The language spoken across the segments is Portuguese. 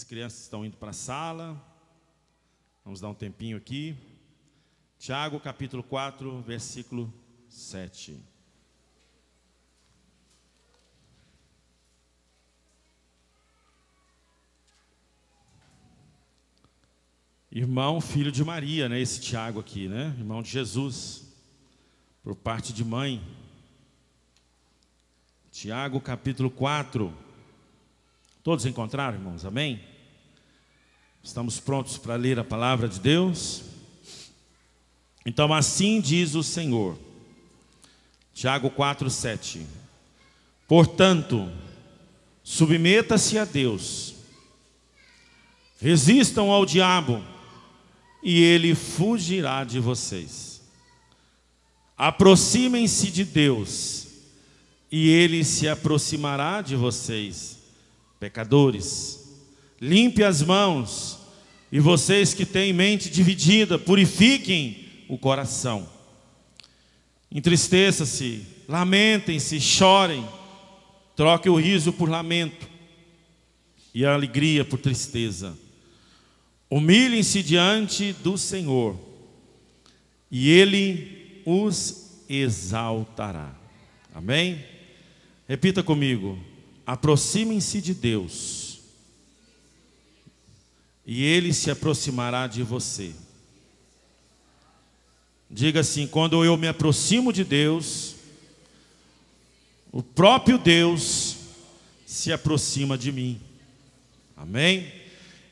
crianças estão indo para a sala. Vamos dar um tempinho aqui. Tiago, capítulo 4, versículo 7. Irmão, filho de Maria, né? Esse Tiago aqui, né? Irmão de Jesus, por parte de mãe. Tiago, capítulo 4. Todos encontraram, irmãos? Amém? Estamos prontos para ler a palavra de Deus? Então, assim diz o Senhor. Tiago 4, 7. Portanto, submeta-se a Deus. Resistam ao diabo, e ele fugirá de vocês. Aproximem-se de Deus, e ele se aproximará de vocês. Pecadores, limpe as mãos, e vocês que têm mente dividida, purifiquem o coração. Entristeça-se, lamentem-se, chorem, troque o riso por lamento e a alegria por tristeza. Humilhem-se diante do Senhor, e Ele os exaltará. Amém? Repita comigo: aproximem-se de Deus, e Ele se aproximará de você. Diga assim: quando eu me aproximo de Deus, o próprio Deus se aproxima de mim. Amém?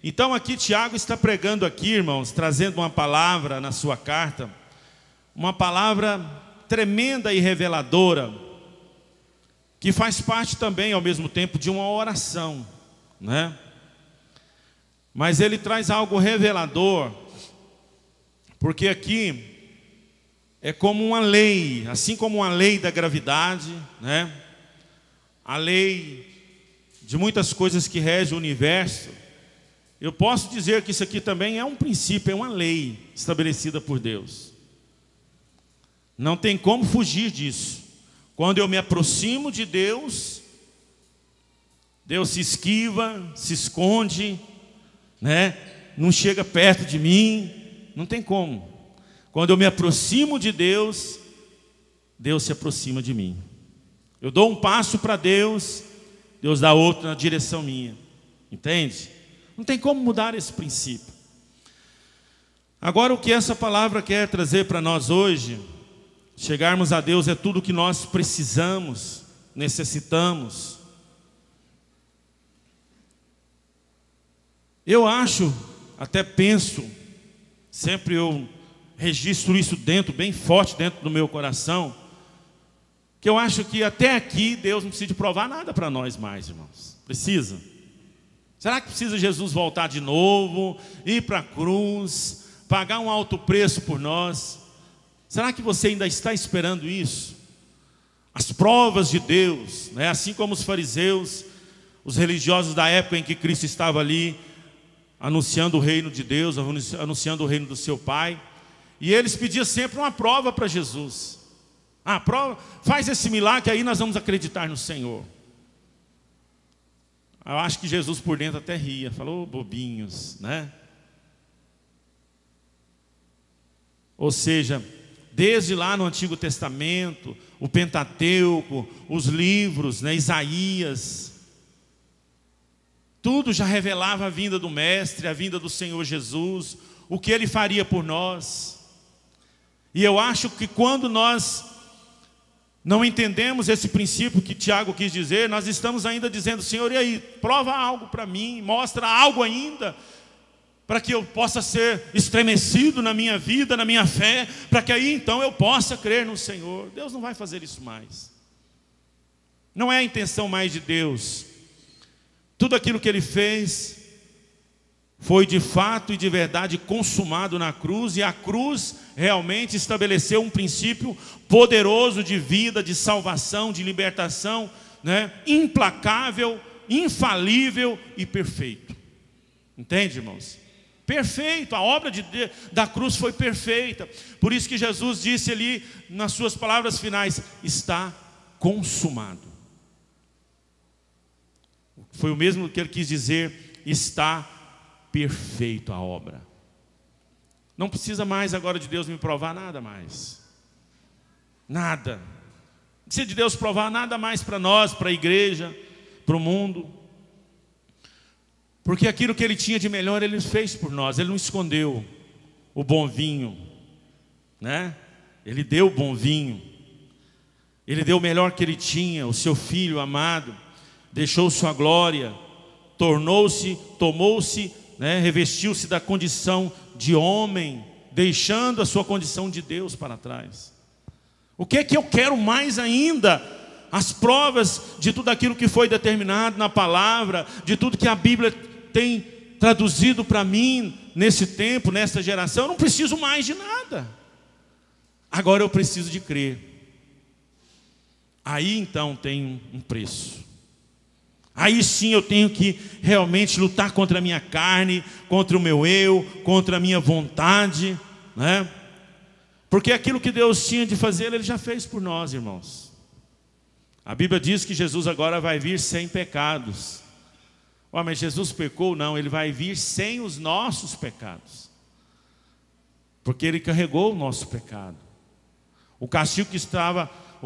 Então aqui Tiago está pregando aqui, irmãos, trazendo uma palavra na sua carta, uma palavra tremenda e reveladora, que faz parte também ao mesmo tempo de uma oração, né? Mas ele traz algo revelador, porque aqui é como uma lei, assim como uma lei da gravidade, né? A lei de muitas coisas que regem o universo. Eu posso dizer que isso aqui também é um princípio, é uma lei estabelecida por Deus. Não tem como fugir disso. Quando eu me aproximo de Deus, Deus se esquiva, se esconde, né? Não chega perto de mim, não tem como. Quando eu me aproximo de Deus, Deus se aproxima de mim. Eu dou um passo para Deus, Deus dá outro na direção minha. Entende? Não tem como mudar esse princípio. Agora, o que essa palavra quer trazer para nós hoje, chegarmos a Deus é tudo o que nós precisamos, necessitamos. Eu acho, até penso, sempre eu registro isso dentro, bem forte dentro do meu coração, que eu acho que até aqui Deus não precisa de provar nada para nós mais, irmãos. Precisa? Será que precisa Jesus voltar de novo, ir para a cruz, pagar um alto preço por nós? Será que você ainda está esperando isso? As provas de Deus, né? Assim como os fariseus, os religiosos da época em que Cristo estava ali, anunciando o reino de Deus, anunciando o reino do seu Pai, e eles pediam sempre uma prova para Jesus. Prova, faz esse milagre, aí nós vamos acreditar no Senhor. Eu acho que Jesus por dentro até ria, falou: bobinhos, né? Ou seja, desde lá no Antigo Testamento, o Pentateuco, os livros, né, Isaías, tudo já revelava a vinda do Mestre, a vinda do Senhor Jesus, o que Ele faria por nós. E eu acho que quando nós não entendemos esse princípio que Tiago quis dizer, nós estamos ainda dizendo: Senhor, e aí, prova algo para mim, mostra algo ainda, para que eu possa ser estremecido na minha vida, na minha fé, para que aí então eu possa crer no Senhor. Deus não vai fazer isso mais. Não é a intenção mais de Deus. Tudo aquilo que Ele fez foi de fato e de verdade consumado na cruz, e a cruz realmente estabeleceu um princípio poderoso de vida, de salvação, de libertação, né? Implacável, infalível e perfeito. Entende, irmãos? Perfeito, a obra da cruz foi perfeita. Por isso que Jesus disse ali nas suas palavras finais: está consumado. Foi o mesmo que Ele quis dizer está perfeito a obra. Não precisa mais agora de Deus me provar nada mais. Nada. Não precisa de Deus provar nada mais para nós, para a igreja, para o mundo. Porque aquilo que Ele tinha de melhor, Ele fez por nós. Ele não escondeu o bom vinho, né? Ele deu o bom vinho. Ele deu o melhor que Ele tinha, o seu Filho amado. Deixou sua glória, tomou-se, né, revestiu-se da condição de homem, deixando a sua condição de Deus para trás. O que é que eu quero mais ainda? As provas de tudo aquilo que foi determinado na palavra, de tudo que a Bíblia tem traduzido para mim nesse tempo, nessa geração. Eu não preciso mais de nada. Agora eu preciso de crer. Aí então tem um preço. Aí sim eu tenho que realmente lutar contra a minha carne, contra o meu eu, contra a minha vontade, né? Porque aquilo que Deus tinha de fazer, Ele já fez por nós, irmãos. A Bíblia diz que Jesus agora vai vir sem pecados. Mas Jesus pecou? Não, Ele vai vir sem os nossos pecados. Porque Ele carregou o nosso pecado. O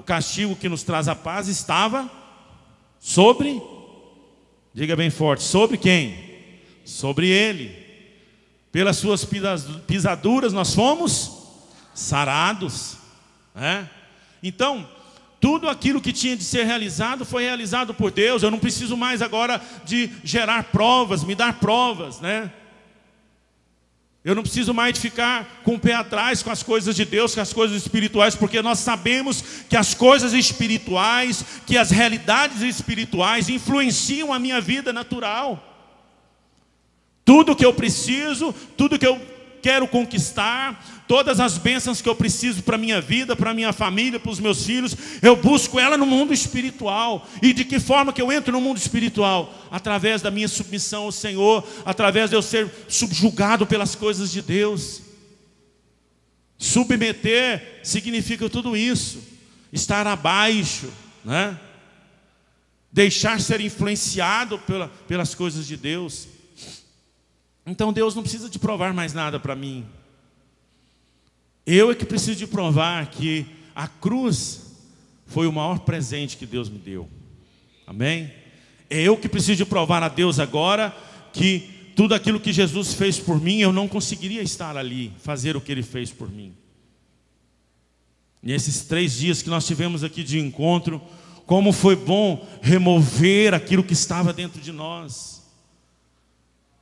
castigo que nos traz a paz estava sobre, diga bem forte, sobre quem? Sobre Ele. Pelas suas pisaduras nós fomos sarados, né? Então, tudo aquilo que tinha de ser realizado foi realizado por Deus. Eu não preciso mais agora de gerar provas, me dar provas, né? Eu não preciso mais de ficar com o pé atrás com as coisas de Deus, com as coisas espirituais, porque nós sabemos que as coisas espirituais, que as realidades espirituais influenciam a minha vida natural. Tudo que eu preciso, tudo que eu quero conquistar, todas as bênçãos que eu preciso para a minha vida, para a minha família, para os meus filhos, eu busco ela no mundo espiritual. E de que forma que eu entro no mundo espiritual? Através da minha submissão ao Senhor, através de eu ser subjugado pelas coisas de Deus. Submeter significa tudo isso, estar abaixo, né? Deixar ser influenciado pelas coisas de Deus. Então Deus não precisa de provar mais nada para mim. Eu é que preciso de provar que a cruz foi o maior presente que Deus me deu. Amém? É eu que preciso de provar a Deus agora que tudo aquilo que Jesus fez por mim, eu não conseguiria estar ali, fazer o que Ele fez por mim. Nesses 3 dias que nós tivemos aqui de encontro, como foi bom remover aquilo que estava dentro de nós.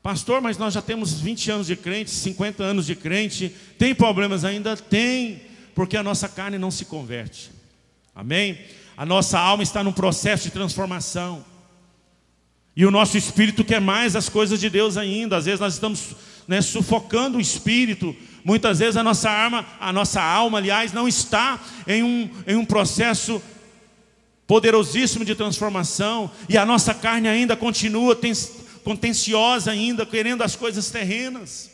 Pastor, mas nós já temos 20 anos de crente, 50 anos de crente, tem problemas ainda? Tem, porque a nossa carne não se converte. Amém? A nossa alma está num processo de transformação. E o nosso espírito quer mais as coisas de Deus ainda. Às vezes nós estamos, né, sufocando o espírito. Muitas vezes a nossa alma, aliás, não está em um processo poderosíssimo de transformação. E a nossa carne ainda continua contenciosa ainda, querendo as coisas terrenas.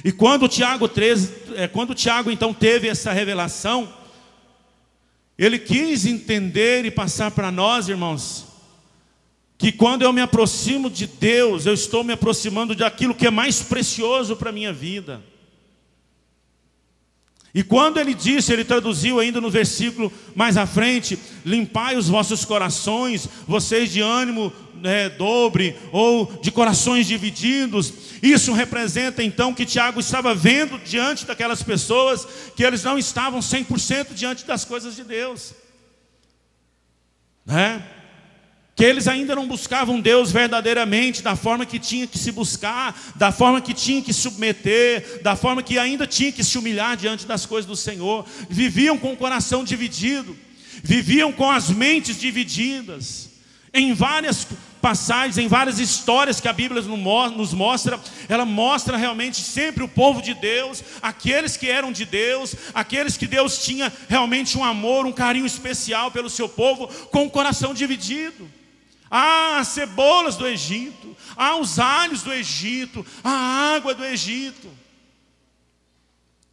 E quando Tiago então teve essa revelação, ele quis entender e passar para nós, irmãos, que quando eu me aproximo de Deus, eu estou me aproximando de aquilo que é mais precioso para a minha vida. E quando ele disse, ele traduziu ainda no versículo mais à frente: limpai os vossos corações, vocês de ânimo dobre, ou de corações divididos. Isso representa então que Tiago estava vendo diante daquelas pessoas que eles não estavam 100% diante das coisas de Deus, né? Que eles ainda não buscavam Deus verdadeiramente, da forma que tinha que se buscar, da forma que tinha que submeter, da forma que ainda tinha que se humilhar diante das coisas do Senhor. Viviam com o coração dividido, viviam com as mentes divididas. Em várias passagens, em várias histórias que a Bíblia nos mostra, ela mostra realmente sempre o povo de Deus, aqueles que eram de Deus, aqueles que Deus tinha realmente um amor, um carinho especial pelo seu povo, com o coração dividido. As cebolas do Egito, os alhos do Egito, a água do Egito.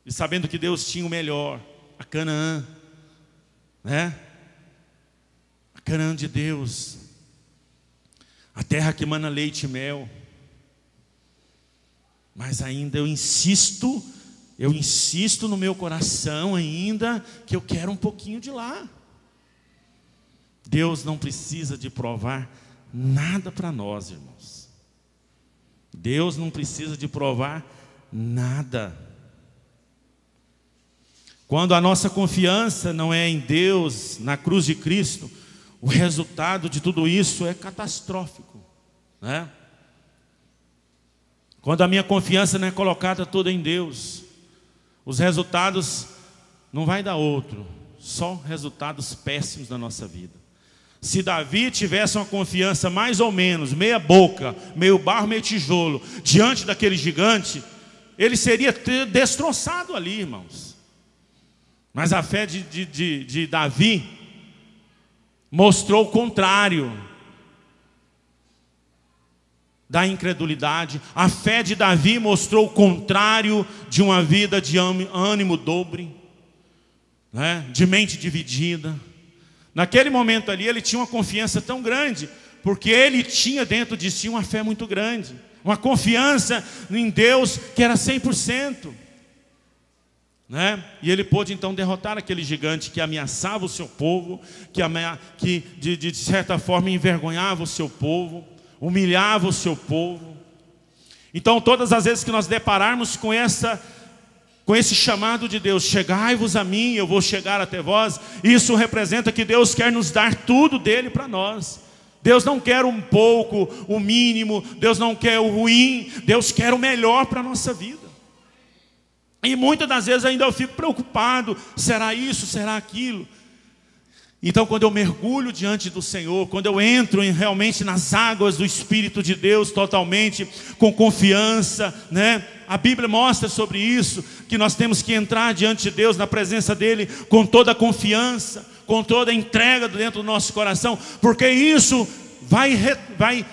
E sabendo que Deus tinha o melhor, a Canaã, né? A Canaã de Deus. a terra que mana leite e mel. Mas ainda eu insisto no meu coração ainda que eu quero um pouquinho de lá. Deus não precisa de provar nada para nós, irmãos. Deus não precisa de provar nada. Quando a nossa confiança não é em Deus, na cruz de Cristo, o resultado de tudo isso é catastrófico, né? Quando a minha confiança não é colocada toda em Deus, os resultados não vai dar outro, só resultados péssimos na nossa vida. Se Davi tivesse uma confiança mais ou menos, meia boca, meio barro, meio tijolo, diante daquele gigante, ele seria destroçado ali, irmãos. Mas a fé de Davi mostrou o contrário da incredulidade. A fé de Davi mostrou o contrário de uma vida de ânimo dobre, né? De mente dividida. Naquele momento ali ele tinha uma confiança tão grande, porque ele tinha dentro de si uma fé muito grande, uma confiança em Deus que era 100%, né? E ele pôde então derrotar aquele gigante que ameaçava o seu povo, que de certa forma envergonhava o seu povo, humilhava o seu povo. Então todas as vezes que nós depararmos com esse chamado de Deus, chegai-vos a mim, eu vou chegar até vós, isso representa que Deus quer nos dar tudo dele para nós. Deus não quer um pouco, o mínimo, Deus não quer o ruim, Deus quer o melhor para a nossa vida. E muitas das vezes ainda eu fico preocupado, será isso, será aquilo? Então quando eu mergulho diante do Senhor, quando eu entro realmente nas águas do Espírito de Deus totalmente, com confiança, né? A Bíblia mostra sobre isso, que nós temos que entrar diante de Deus, na presença dEle, com toda a confiança, com toda a entrega dentro do nosso coração, porque isso vai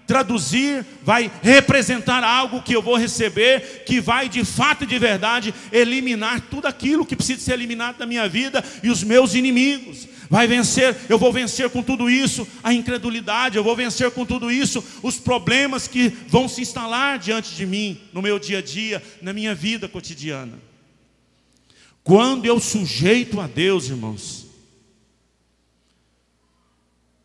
traduzir, vai representar algo que eu vou receber, que vai de fato e de verdade eliminar tudo aquilo que precisa ser eliminado da minha vida e os meus inimigos. Eu vou vencer com tudo isso a incredulidade, eu vou vencer com tudo isso os problemas que vão se instalar diante de mim, no meu dia a dia, na minha vida cotidiana. Quando eu sujeito a Deus, irmãos,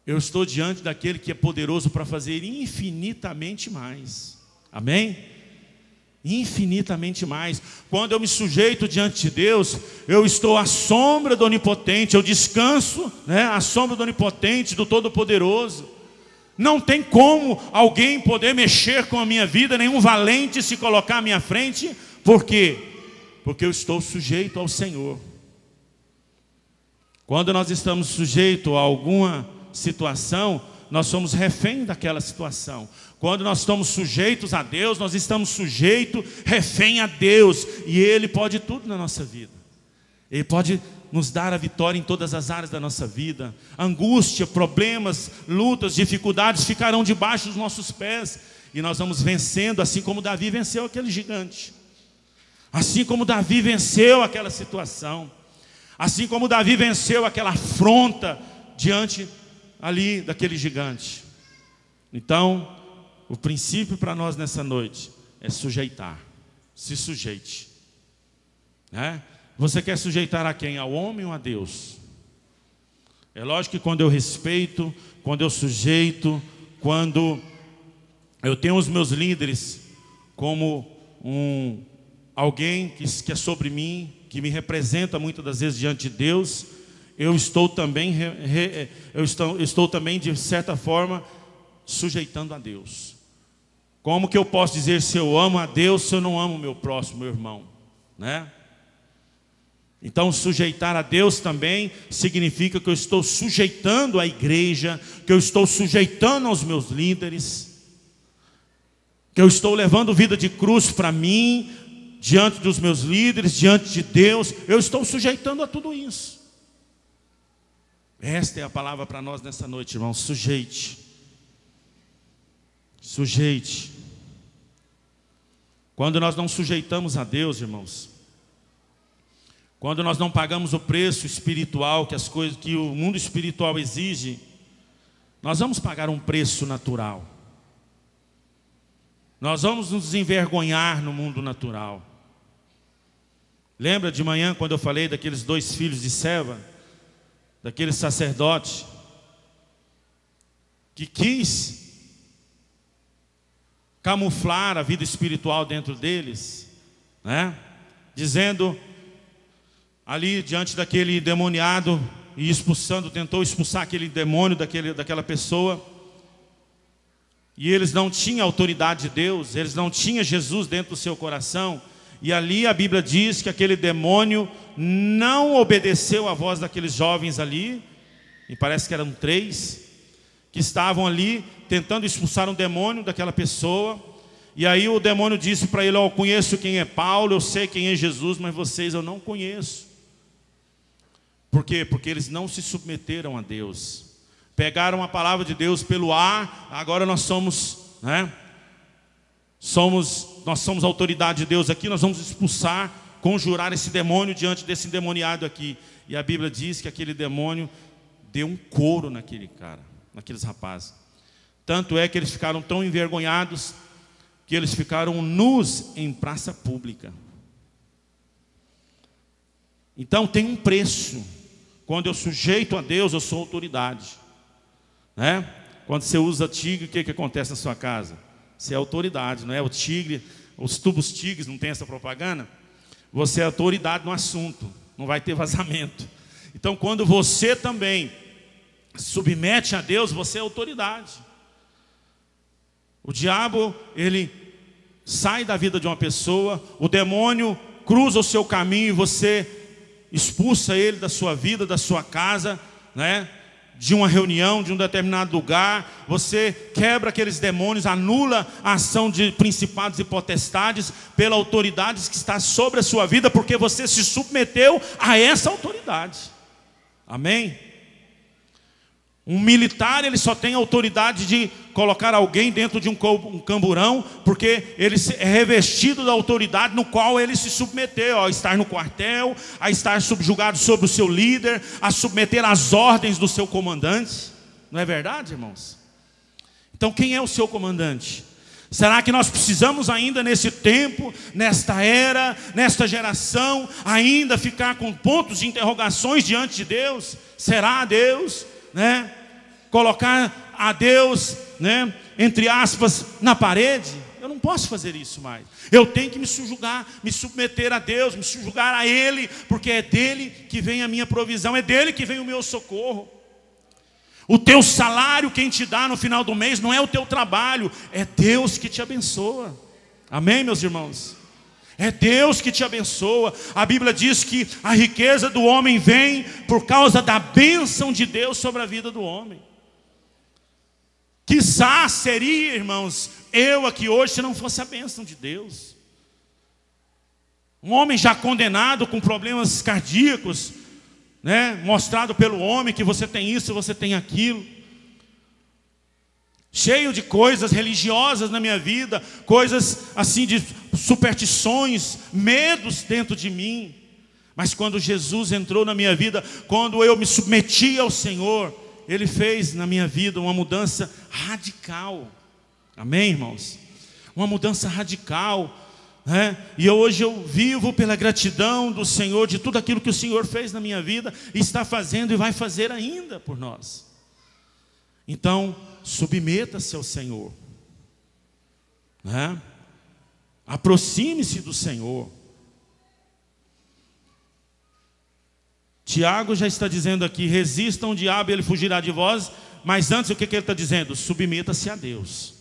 eu estou diante daquele que é poderoso para fazer infinitamente mais. Amém? Infinitamente mais. Quando eu me sujeito diante de Deus, eu estou à sombra do Onipotente, eu descanso, né, à sombra do Onipotente, do Todo-Poderoso. Não tem como alguém poder mexer com a minha vida, nenhum valente se colocar à minha frente. Por quê? Porque eu estou sujeito ao Senhor. Quando nós estamos sujeitos a alguma situação, nós somos refém daquela situação. Quando nós estamos sujeitos a Deus, nós estamos sujeitos, refém a Deus. E Ele pode tudo na nossa vida. Ele pode nos dar a vitória em todas as áreas da nossa vida. Angústia, problemas, lutas, dificuldades ficarão debaixo dos nossos pés. E nós vamos vencendo, assim como Davi venceu aquele gigante. Assim como Davi venceu aquela situação. Assim como Davi venceu aquela afronta diante ali daquele gigante. Então, o princípio para nós nessa noite é sujeitar. Se sujeite, né? Você quer sujeitar a quem? Ao homem ou a Deus? É lógico que quando eu respeito, quando eu sujeito, quando eu tenho os meus líderes como alguém que é sobre mim, que me representa muitas das vezes diante de Deus, eu estou também de certa forma sujeitando a Deus. Como que eu posso dizer se eu amo a Deus se eu não amo o meu próximo, meu irmão, né? Então sujeitar a Deus também significa que eu estou sujeitando a igreja, que eu estou sujeitando aos meus líderes, que eu estou levando vida de cruz para mim, diante dos meus líderes, diante de Deus. Eu estou sujeitando a tudo isso. Esta é a palavra para nós nessa noite, irmãos. Sujeite. Sujeite. Quando nós não sujeitamos a Deus, irmãos, quando nós não pagamos o preço espiritual que o mundo espiritual exige, nós vamos pagar um preço natural. Nós vamos nos envergonhar no mundo natural. Lembra de manhã quando eu falei daqueles 2 filhos de Seva, daquele sacerdote que quis camuflar a vida espiritual dentro deles, né? Dizendo ali diante daquele endemoniado e expulsando, tentou expulsar aquele demônio daquela pessoa. E eles não tinham autoridade de Deus, eles não tinham Jesus dentro do seu coração. E ali a Bíblia diz que aquele demônio não obedeceu à voz daqueles jovens ali, e parece que eram 3, que estavam ali tentando expulsar um demônio daquela pessoa. E aí o demônio disse para ele: eu conheço quem é Paulo, eu sei quem é Jesus, mas vocês eu não conheço. Por quê? Porque eles não se submeteram a Deus. Pegaram a palavra de Deus pelo ar. Agora nós somos, né? Nós somos autoridade de Deus aqui. Nós vamos expulsar, conjurar esse demônio diante desse endemoniado aqui. E a Bíblia diz que aquele demônio deu um couro naquele cara, naqueles rapazes. Tanto é que eles ficaram tão envergonhados que eles ficaram nus em praça pública. Então tem um preço. Quando eu sujeito a Deus, eu sou autoridade, né? Quando você usa tigre, o que acontece na sua casa? Você é autoridade, não é? O tigre, os tubos tigres, não tem essa propaganda? Você é autoridade no assunto, não vai ter vazamento. Então quando você também submete a Deus, você é autoridade. O diabo, ele sai da vida de uma pessoa, o demônio cruza o seu caminho e você expulsa ele da sua vida, da sua casa, né? De uma reunião, de um determinado lugar. Você quebra aqueles demônios, anula a ação de principados e potestades pela autoridade que está sobre a sua vida, porque você se submeteu a essa autoridade. Amém? Um militar, ele só tem autoridade de colocar alguém dentro de um camburão, porque ele é revestido da autoridade no qual ele se submeteu, a estar no quartel, a estar subjugado sobre o seu líder, a submeter às ordens do seu comandante. Não é verdade, irmãos? Então quem é o seu comandante? Será que nós precisamos ainda nesse tempo, nesta era, nesta geração, ainda ficar com pontos de interrogações diante de Deus? Será Deus? Né? Colocar a Deus, né, entre aspas, na parede? Eu não posso fazer isso mais. Eu tenho que me subjugar, me submeter a Deus, me subjugar a Ele, porque é dele que vem a minha provisão, é dele que vem o meu socorro. O teu salário, quem te dá no final do mês, não é o teu trabalho, é Deus que te abençoa. Amém, meus irmãos? É Deus que te abençoa. A Bíblia diz que a riqueza do homem vem por causa da bênção de Deus sobre a vida do homem. Quizá seria, irmãos, eu aqui hoje se não fosse a bênção de Deus. Um homem já condenado com problemas cardíacos, né? Mostrado pelo homem que você tem isso, você tem aquilo. Cheio de coisas religiosas na minha vida, coisas assim de superstições, medos dentro de mim. Mas quando Jesus entrou na minha vida, quando eu me submeti ao Senhor, Ele fez na minha vida uma mudança radical. Amém, irmãos? Uma mudança radical, né? E hoje eu vivo pela gratidão do Senhor, de tudo aquilo que o Senhor fez na minha vida, e está fazendo e vai fazer ainda por nós. Então, submeta-se ao Senhor, né? Aproxime-se do Senhor. Tiago já está dizendo aqui: resistam ao diabo e ele fugirá de vós. Mas antes, o que ele está dizendo? Submeta-se a Deus.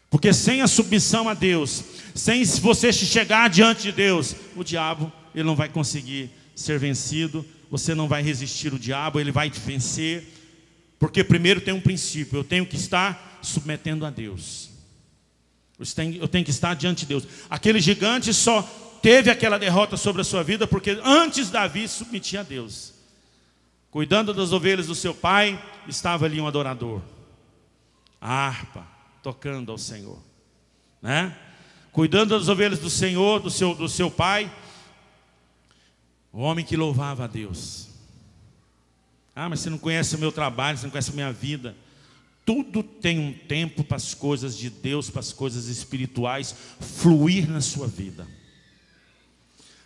Porque sem a submissão a Deus, sem você chegar diante de Deus, o diabo, ele não vai conseguir ser vencido. Você não vai resistir ao diabo, ele vai te vencer. Porque primeiro tem um princípio: eu tenho que estar submetendo a Deus. Eu tenho que estar diante de Deus. Aquele gigante só teve aquela derrota sobre a sua vida porque antes Davi se submetia a Deus. Cuidando das ovelhas do seu pai, estava ali um adorador, a harpa, tocando ao Senhor, né? Cuidando das ovelhas do Senhor, do seu pai, o homem que louvava a Deus. Ah, mas você não conhece o meu trabalho, você não conhece a minha vida. Tudo tem um tempo para as coisas de Deus, para as coisas espirituais fluir na sua vida.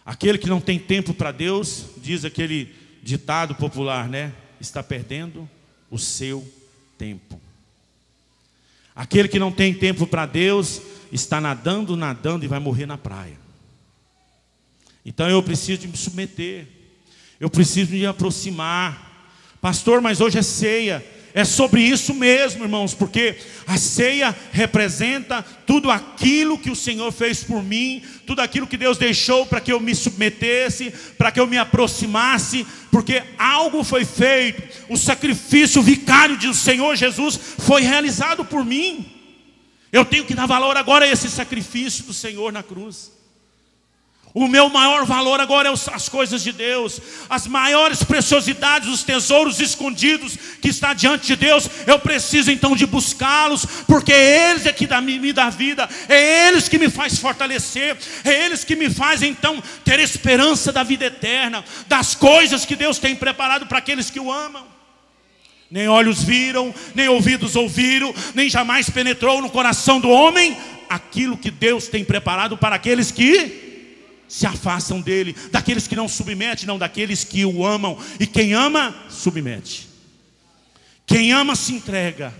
Aquele que não tem tempo para Deus, diz aquele ditado popular, né? Está perdendo o seu tempo. Aquele que não tem tempo para Deus, está nadando e vai morrer na praia. Então eu preciso de me submeter. Eu preciso me aproximar. Pastor, mas hoje é ceia. É sobre isso mesmo, irmãos, porque a ceia representa tudo aquilo que o Senhor fez por mim, tudo aquilo que Deus deixou para que eu me submetesse, para que eu me aproximasse, porque algo foi feito, o sacrifício vicário do Senhor Jesus foi realizado por mim. Eu tenho que dar valor agora a esse sacrifício do Senhor na cruz. O meu maior valor agora é as coisas de Deus, as maiores preciosidades, os tesouros escondidos que está diante de Deus. Eu preciso então de buscá-los, porque é eles é que me dá vida, é eles que me faz fortalecer, é eles que me fazem então ter esperança da vida eterna, das coisas que Deus tem preparado para aqueles que o amam. Nem olhos viram, nem ouvidos ouviram, nem jamais penetrou no coração do homem aquilo que Deus tem preparado para aqueles que se afastam dele, daqueles que não submetem, não, daqueles que o amam. E quem ama, submete. Quem ama, se entrega.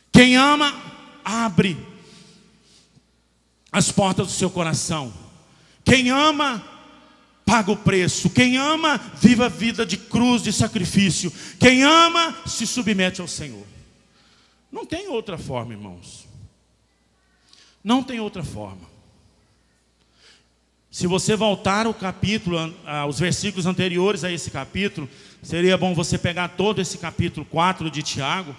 Quem ama, abre as portas do seu coração. Quem ama, paga o preço. Quem ama, vive a vida de cruz, de sacrifício. Quem ama, se submete ao Senhor. Não tem outra forma, irmãos. Não tem outra forma. Se você voltar ao capítulo, aos versículos anteriores a esse capítulo, seria bom você pegar todo esse capítulo 4 de Tiago.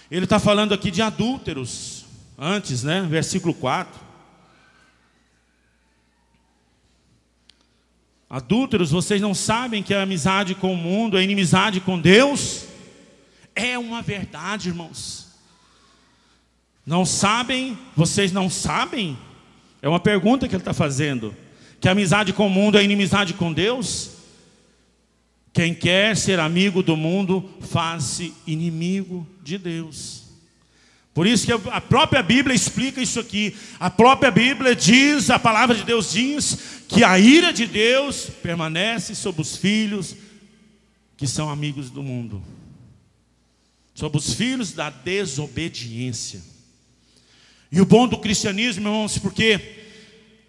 Ele está falando aqui de adúlteros, antes, né? Versículo 4. Adúlteros, vocês não sabem que a amizade com o mundo, a inimizade com Deus? É uma verdade, irmãos. Não sabem? Vocês não sabem? É uma pergunta que ele está fazendo. Que a amizade com o mundo é inimizade com Deus? Quem quer ser amigo do mundo, faz-se inimigo de Deus. Por isso que a própria Bíblia explica isso aqui. A própria Bíblia diz, a palavra de Deus diz, que a ira de Deus permanece sobre os filhos que são amigos do mundo. Sobre os filhos da desobediência. E o bom do cristianismo, irmãos, porque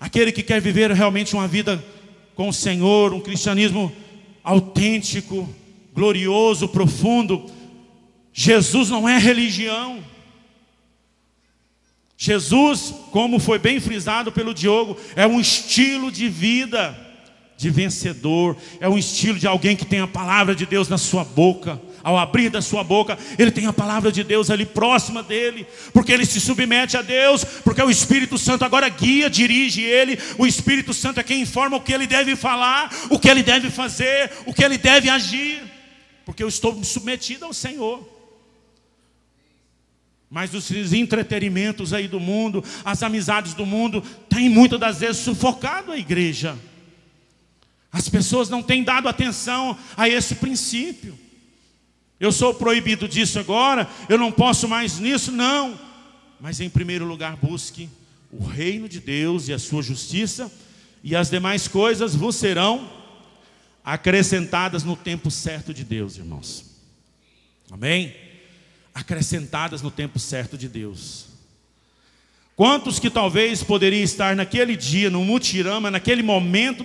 aquele que quer viver realmente uma vida com o Senhor, um cristianismo autêntico, glorioso, profundo. Jesus não é religião. Jesus, como foi bem frisado pelo Diogo, é um estilo de vida de vencedor. É um estilo de alguém que tem a palavra de Deus na sua boca. Ao abrir da sua boca, ele tem a palavra de Deus ali próxima dele, porque ele se submete a Deus, porque o Espírito Santo agora guia, dirige ele. O Espírito Santo é quem informa o que ele deve falar, o que ele deve fazer, o que ele deve agir, porque eu estou submetido ao Senhor. Mas os entretenimentos aí do mundo, as amizades do mundo, têm muitas das vezes sufocado a igreja. As pessoas não têm dado atenção a esse princípio. Eu sou proibido disso agora, eu não posso mais nisso, não. Mas em primeiro lugar busque o reino de Deus e a sua justiça, e as demais coisas vos serão acrescentadas no tempo certo de Deus, irmãos. Amém? Acrescentadas no tempo certo de Deus. Quantos que talvez poderiam estar naquele dia, no mutirama, naquele momento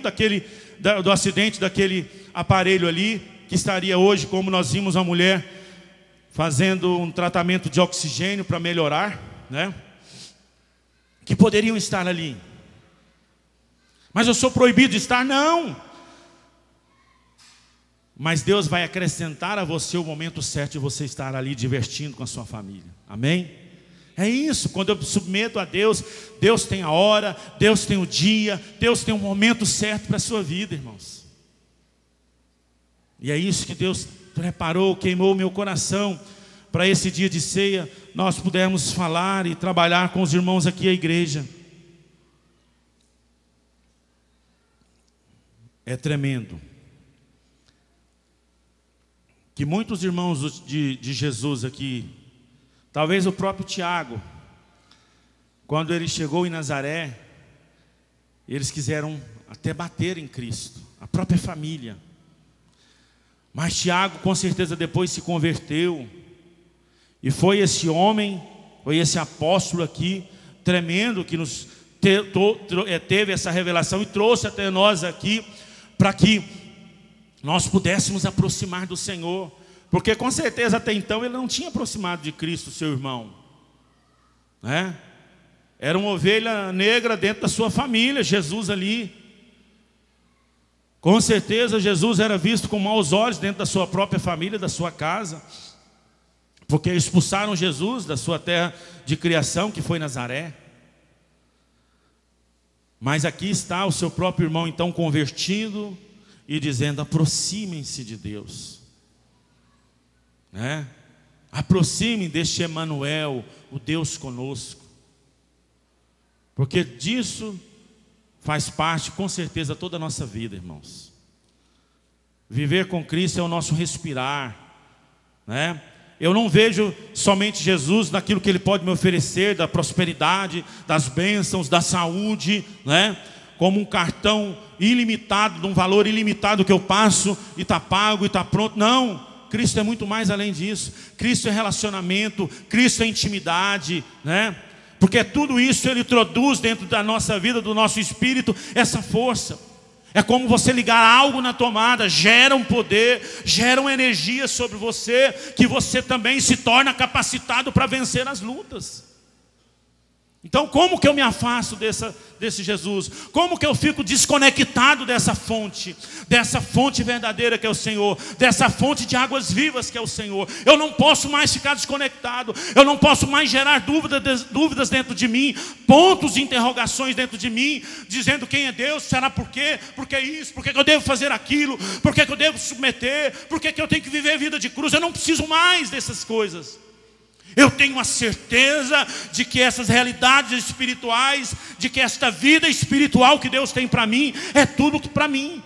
do acidente daquele aparelho ali, que estaria hoje, como nós vimos a mulher fazendo um tratamento de oxigênio para melhorar, né? Que poderiam estar ali. Mas eu sou proibido de estar? Não. Mas Deus vai acrescentar a você o momento certo de você estar ali divertindo com a sua família. Amém? É isso, quando eu me submeto a Deus, Deus tem a hora, Deus tem o dia, Deus tem o momento certo para a sua vida, irmãos. E é isso que Deus preparou, queimou o meu coração, para esse dia de ceia, nós pudermos falar e trabalhar com os irmãos aqui à igreja. É tremendo que muitos irmãos de Jesus aqui Talvez o próprio Tiago, quando ele chegou em Nazaré, eles quiseram até bater em Cristo, a própria família. Mas Tiago com certeza depois se converteu, e foi esse homem, foi esse apóstolo aqui, tremendo, que nos teve essa revelação e trouxe até nós aqui, para que nós pudéssemos aproximar do Senhor. Porque com certeza até então ele não tinha aproximado de Cristo, seu irmão, né? Era uma ovelha negra dentro da sua família, Jesus ali. Com certeza Jesus era visto com maus olhos dentro da sua própria família, da sua casa, porque expulsaram Jesus da sua terra de criação, que foi Nazaré. Mas aqui está o seu próprio irmão então convertido e dizendo: aproximem-se de Deus, né? Aproximem deste Emanuel, o Deus conosco, porque disso faz parte com certeza toda a nossa vida, irmãos. Viver com Cristo é o nosso respirar, né? Eu não vejo somente Jesus naquilo que Ele pode me oferecer, da prosperidade, das bênçãos, da saúde, né? Como um cartão ilimitado, de um valor ilimitado que eu passo e está pago e está pronto. Não, Cristo é muito mais além disso. Cristo é relacionamento, Cristo é intimidade, né? Porque tudo isso Ele introduz dentro da nossa vida, do nosso espírito, essa força. É como você ligar algo na tomada, gera um poder, gera uma energia sobre você, que você também se torna capacitado para vencer as lutas. Então como que eu me afasto desse Jesus? Como que eu fico desconectado dessa fonte verdadeira que é o Senhor, dessa fonte de águas vivas que é o Senhor? Eu não posso mais ficar desconectado, eu não posso mais gerar dúvidas dentro de mim, pontos de interrogações dentro de mim, dizendo quem é Deus, será por quê? Por que isso? Por que eu devo fazer aquilo? Por que eu devo submeter? Por que eu tenho que viver a vida de cruz? Eu não preciso mais dessas coisas. Eu tenho a certeza de que essas realidades espirituais, de que esta vida espiritual que Deus tem para mim, é tudo para mim.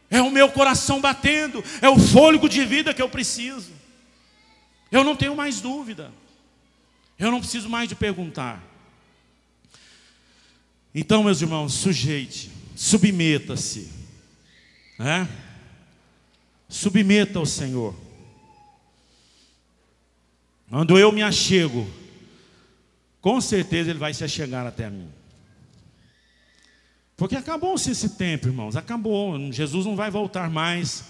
É o meu coração batendo, é o fôlego de vida que eu preciso. Eu não tenho mais dúvida. Eu não preciso mais de perguntar. Então, meus irmãos, sujeite, submeta-se, né? Submeta ao Senhor. Quando eu me achego, com certeza Ele vai se achegar até mim. Porque acabou-se esse tempo, irmãos, acabou. Jesus não vai voltar mais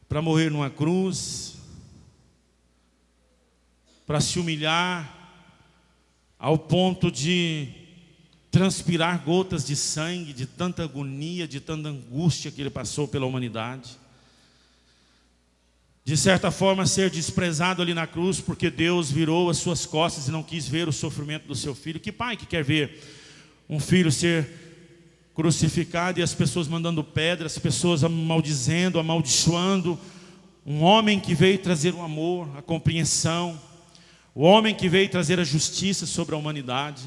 para morrer numa cruz, para se humilhar ao ponto de transpirar gotas de sangue, de tanta agonia, de tanta angústia que Ele passou pela humanidade. De certa forma ser desprezado ali na cruz, porque Deus virou as suas costas e não quis ver o sofrimento do seu filho. Que pai que quer ver um filho ser crucificado e as pessoas mandando pedras, as pessoas maldizendo, amaldiçoando? Um homem que veio trazer o amor, a compreensão, o homem que veio trazer a justiça sobre a humanidade.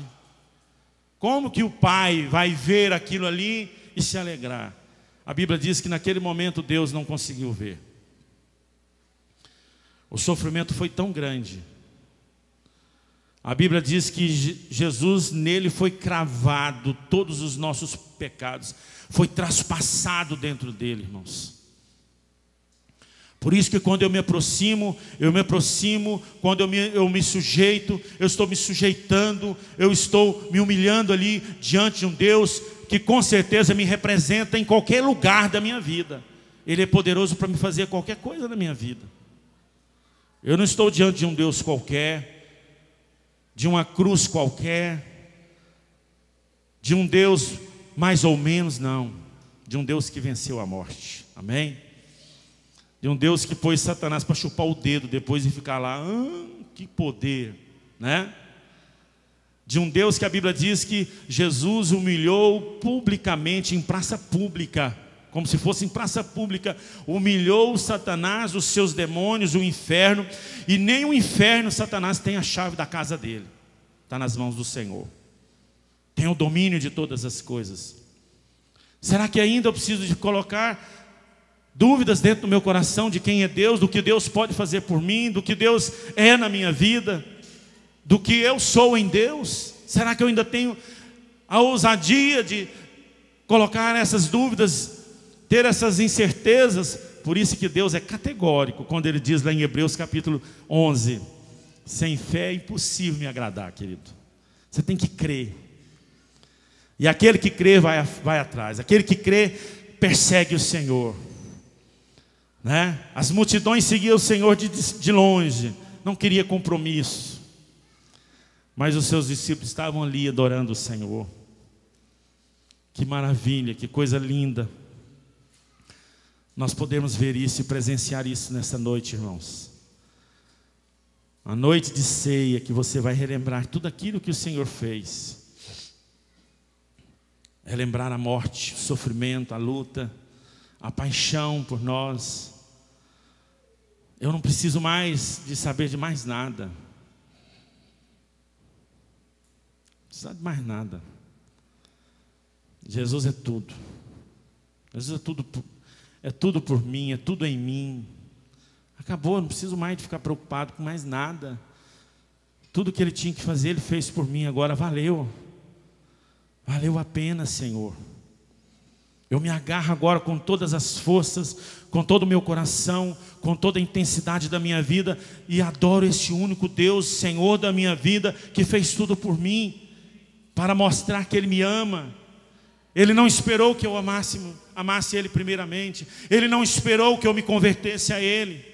Como que o pai vai ver aquilo ali e se alegrar? A Bíblia diz que naquele momento Deus não conseguiu ver. O sofrimento foi tão grande. A Bíblia diz que Jesus, nele foi cravado todos os nossos pecados. Foi traspassado dentro dele, irmãos. Por isso que quando eu me aproximo, quando eu me sujeito, eu estou me sujeitando, eu estou me humilhando ali diante de um Deus que com certeza me representa em qualquer lugar da minha vida. Ele é poderoso para me fazer qualquer coisa na minha vida. Eu não estou diante de um Deus qualquer, de uma cruz qualquer, de um Deus mais ou menos, não. De um Deus que venceu a morte, amém? De um Deus que pôs Satanás para chupar o dedo depois e ficar lá, que poder, né? De um Deus que a Bíblia diz que Jesus humilhou publicamente, em praça pública, como se fosse em praça pública, humilhou Satanás, os seus demônios, o inferno, e nem o inferno Satanás tem a chave da casa dele, está nas mãos do Senhor, tem o domínio de todas as coisas. Será que ainda eu preciso de colocar dúvidas dentro do meu coração de quem é Deus, do que Deus pode fazer por mim, do que Deus é na minha vida? do que eu sou em Deus? Será que eu ainda tenho a ousadia de colocar essas dúvidas, ter essas incertezas? Por isso que Deus é categórico quando Ele diz lá em Hebreus capítulo 11: sem fé é impossível me agradar, querido. Você tem que crer. E aquele que crê vai atrás. Aquele que crê persegue o Senhor, né? As multidões seguiam o Senhor de longe, não queria compromisso, mas os seus discípulos estavam ali adorando o Senhor. Que maravilha, que coisa linda. Nós podemos ver isso e presenciar isso nessa noite, irmãos. A noite de ceia, que você vai relembrar tudo aquilo que o Senhor fez. Relembrar a morte, o sofrimento, a luta, a paixão por nós. Eu não preciso mais de saber de mais nada. Não precisa de mais nada. Jesus é tudo. Jesus é tudo por mim, é tudo em mim. Acabou, eu não preciso mais de ficar preocupado com mais nada. Tudo que Ele tinha que fazer, Ele fez por mim. Agora valeu. Valeu a pena, Senhor. Eu me agarro agora com todas as forças, com todo o meu coração, com toda a intensidade da minha vida, e adoro esse único Deus, Senhor da minha vida, que fez tudo por mim, para mostrar que Ele me ama. Ele não esperou que eu amasse Ele primeiramente. Ele não esperou que eu me convertesse a Ele.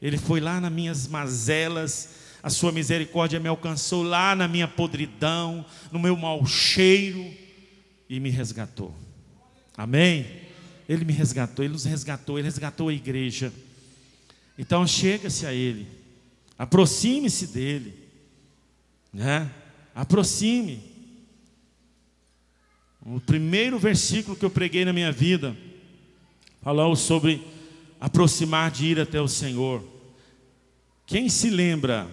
Ele foi lá nas minhas mazelas, a sua misericórdia me alcançou lá na minha podridão, no meu mau cheiro, e me resgatou. Amém? Ele me resgatou, Ele nos resgatou, Ele resgatou a igreja. Então chega-se a Ele, aproxime-se dEle, né? Aproxime. O primeiro versículo que eu preguei na minha vida falou sobre aproximar de ir até o Senhor. Quem se lembra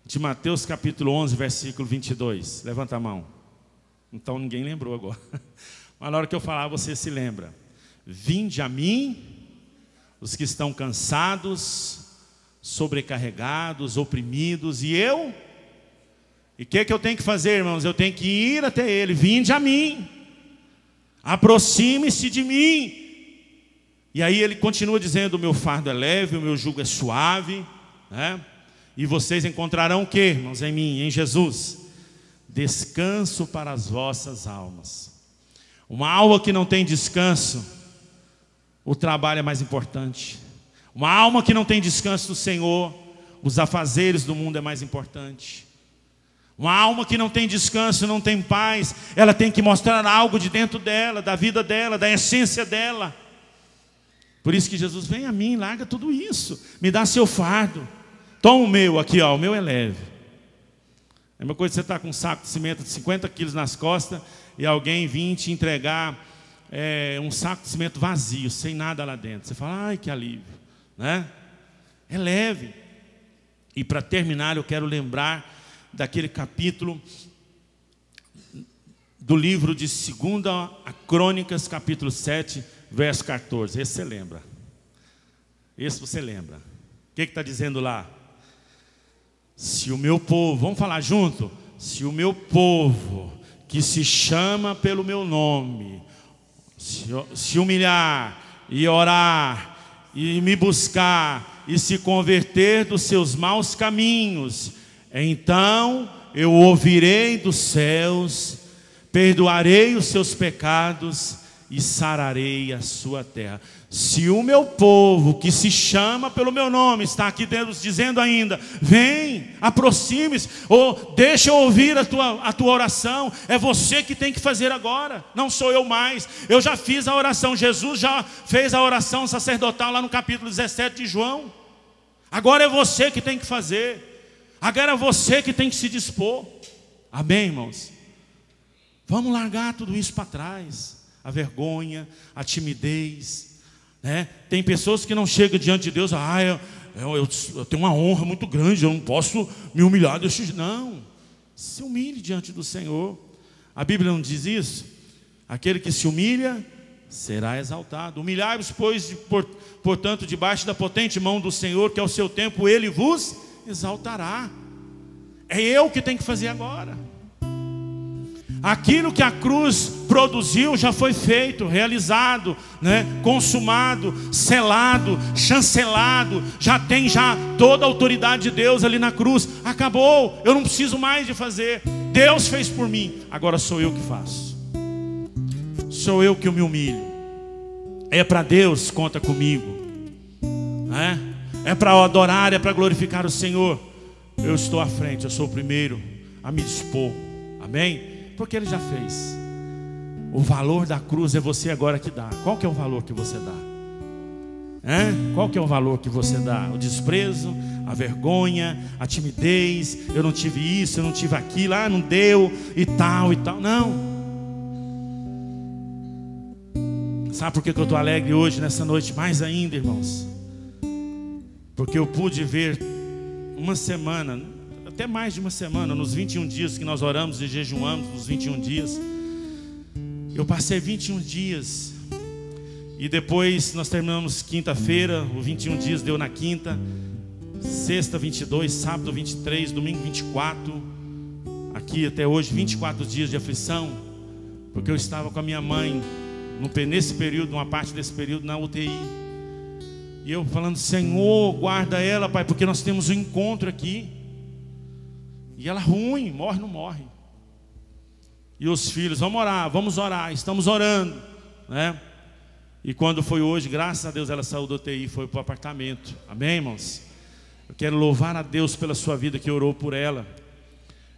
de Mateus capítulo 11, versículo 22? Levanta a mão. Então ninguém lembrou agora. Mas na hora que eu falar, você se lembra. Vinde a mim, os que estão cansados, sobrecarregados, oprimidos, e eu... E o que eu tenho que fazer, irmãos? Eu tenho que ir até Ele. Vinde a mim, aproxime-se de mim. E aí Ele continua dizendo: o meu fardo é leve, o meu jugo é suave, né? E vocês encontrarão o que, irmãos? Em mim, em Jesus, descanso para as vossas almas. Uma alma que não tem descanso, o trabalho é mais importante. Uma alma que não tem descanso do Senhor, os afazeres do mundo é mais importante. Uma alma que não tem descanso, não tem paz, ela tem que mostrar algo de dentro dela, da vida dela, da essência dela. Por isso que Jesus: vem a mim, larga tudo isso, me dá seu fardo. Toma o meu aqui, ó, o meu é leve. É uma coisa que você está com um saco de cimento de 50 quilos nas costas e alguém vir te entregar um saco de cimento vazio, sem nada lá dentro. Você fala: ai, que alívio, né? É leve. E para terminar, eu quero lembrar daquele capítulo do livro de 2 Crônicas, capítulo 7, verso 14. Esse você lembra. Esse você lembra. O que está dizendo lá? Se o meu povo, vamos falar junto? Se o meu povo, que se chama pelo meu nome, se humilhar e orar e me buscar e se converter dos seus maus caminhos, então eu ouvirei dos céus, perdoarei os seus pecados e sararei a sua terra. Se o meu povo, que se chama pelo meu nome, está aqui Deus dizendo ainda: vem, aproxime-se, ou deixa eu ouvir a tua oração. É você que tem que fazer agora, não sou eu mais. Eu já fiz a oração, Jesus já fez a oração sacerdotal lá no capítulo 17 de João. Agora é você que tem que fazer. Agora é você que tem que se dispor. Amém, irmãos? Vamos largar tudo isso para trás. A vergonha, a timidez, né? Tem pessoas que não chegam diante de Deus: eu tenho uma honra muito grande, eu não posso me humilhar desse jeito. Não, se humilhe diante do Senhor. A Bíblia não diz isso? Aquele que se humilha será exaltado. Humilhai-vos, pois, portanto, debaixo da potente mão do Senhor, que ao seu tempo Ele vos exaltará. É eu que tenho que fazer agora. Aquilo que a cruz produziu já foi feito, realizado, né? Consumado, selado, chancelado. Já tem toda a autoridade de Deus ali na cruz. Acabou, eu não preciso mais de fazer. Deus fez por mim, agora sou eu que faço. Sou eu que me humilho. É para Deus, conta comigo, né? É para adorar, é para glorificar o Senhor. Eu estou à frente, eu sou o primeiro a me dispor. Amém? Porque Ele já fez. O valor da cruz é você agora que dá. Qual que é o valor que você dá? Qual que é o valor que você dá? O desprezo, a vergonha, a timidez. Eu não tive isso, eu não tive aquilo. Não deu e tal e tal. Não. Sabe por que eu estou alegre hoje, nessa noite? Mais ainda, irmãos. Porque eu pude ver uma semana, até mais de uma semana, nos 21 dias que nós oramos e jejuamos, nos 21 dias. Eu passei 21 dias. E depois nós terminamos quinta-feira, o 21 dias deu na quinta. Sexta 22, sábado 23, domingo 24. Aqui até hoje 24 dias de aflição. Porque eu estava com a minha mãe nesse período, uma parte desse período na UTI. E eu falando, Senhor, guarda ela, Pai, porque nós temos um encontro aqui. E ela ruim, morre, não morre. E os filhos, vamos orar, estamos orando, né? E quando foi hoje, graças a Deus, ela saiu do UTI e foi para o apartamento. Amém, irmãos? Eu quero louvar a Deus pela sua vida que orou por ela.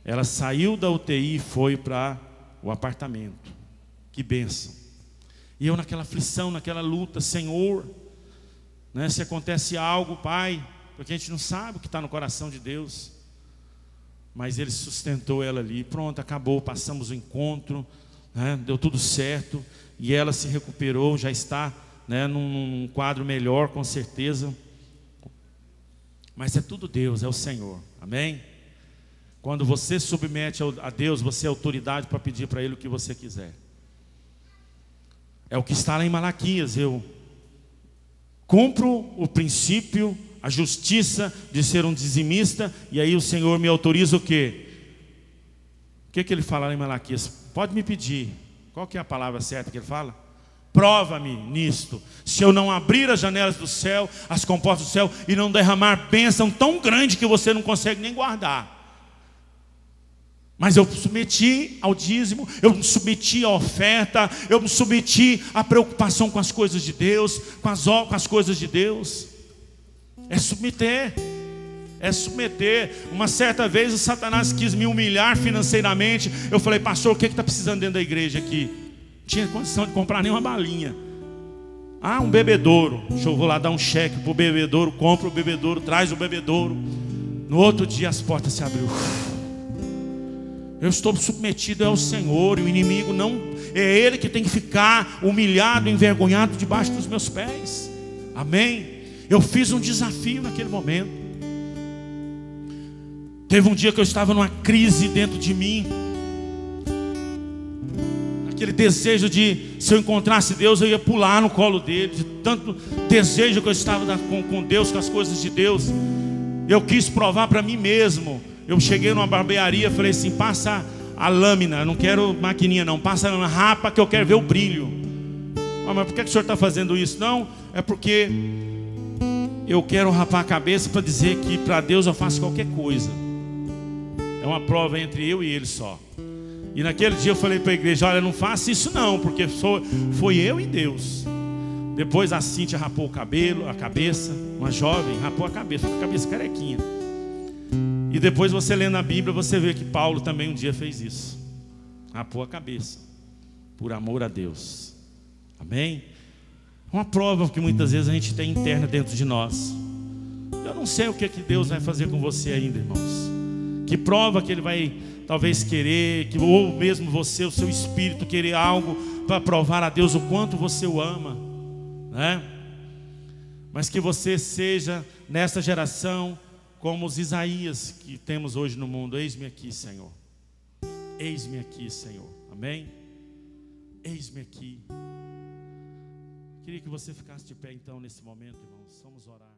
Ela saiu da UTI e foi para o apartamento. Que bênção. E eu naquela aflição, naquela luta, Senhor, né? Se acontece algo, Pai, porque a gente não sabe o que está no coração de Deus. Mas Ele sustentou ela ali. Pronto, acabou, passamos o encontro, né? Deu tudo certo. E ela se recuperou, já está, né, num quadro melhor, com certeza. Mas é tudo Deus, é o Senhor. Amém? Quando você submete a Deus, você é autoridade para pedir para Ele o que você quiser. É o que está lá em Malaquias. Eu cumpro o princípio, a justiça de ser um dizimista, e aí o Senhor me autoriza o quê? O que Ele fala lá em Malaquias? Pode me pedir. Qual que é a palavra certa que Ele fala? Prova-me nisto. Se eu não abrir as janelas do céu, as comportas do céu, e não derramar bênção tão grande que você não consegue nem guardar. Mas eu me submeti ao dízimo, eu me submeti à oferta, eu me submeti à preocupação com as coisas de Deus, com as coisas de Deus. É submeter. É submeter. Uma certa vez o Satanás quis me humilhar financeiramente. Eu falei, pastor, o que está precisando dentro da igreja aqui? Não tinha condição de comprar nenhuma balinha. Um bebedouro. Eu vou lá dar um cheque para o bebedouro, compro o bebedouro, traz o bebedouro. No outro dia as portas se abriram. Eu estou submetido ao Senhor. E o inimigo não... É Ele que tem que ficar humilhado, envergonhado debaixo dos meus pés. Amém? Eu fiz um desafio naquele momento. Teve um dia que eu estava numa crise dentro de mim. Aquele desejo de, se eu encontrasse Deus, eu ia pular no colo dele. De tanto desejo que eu estava com Deus, com as coisas de Deus. Eu quis provar para mim mesmo. Eu cheguei numa barbearia, falei assim, passa a lâmina, não quero maquininha não, passa a lâmina, rapa que eu quero ver o brilho. Mas por que o senhor está fazendo isso? Não, é porque eu quero rapar a cabeça para dizer que para Deus eu faço qualquer coisa. É uma prova entre eu e Ele só. E naquele dia eu falei para a igreja, olha, não faça isso não, porque foi eu e Deus. Depois a Cíntia rapou o cabelo, a cabeça, uma jovem rapou a cabeça, com a cabeça carequinha. E depois você lendo a Bíblia, você vê que Paulo também um dia fez isso. Rapou a cabeça, por amor a Deus. Amém? Uma prova que muitas vezes a gente tem interna dentro de nós. Eu não sei o que Deus vai fazer com você ainda, irmãos. Que prova que Ele vai talvez querer, ou mesmo você, o seu espírito querer algo para provar a Deus o quanto você o ama, né? Mas que você seja nessa geração como os Isaías que temos hoje no mundo. Eis-me aqui, Senhor. Eis-me aqui, Senhor. Amém? Eis-me aqui. Queria que você ficasse de pé então nesse momento, irmãos. Vamos orar.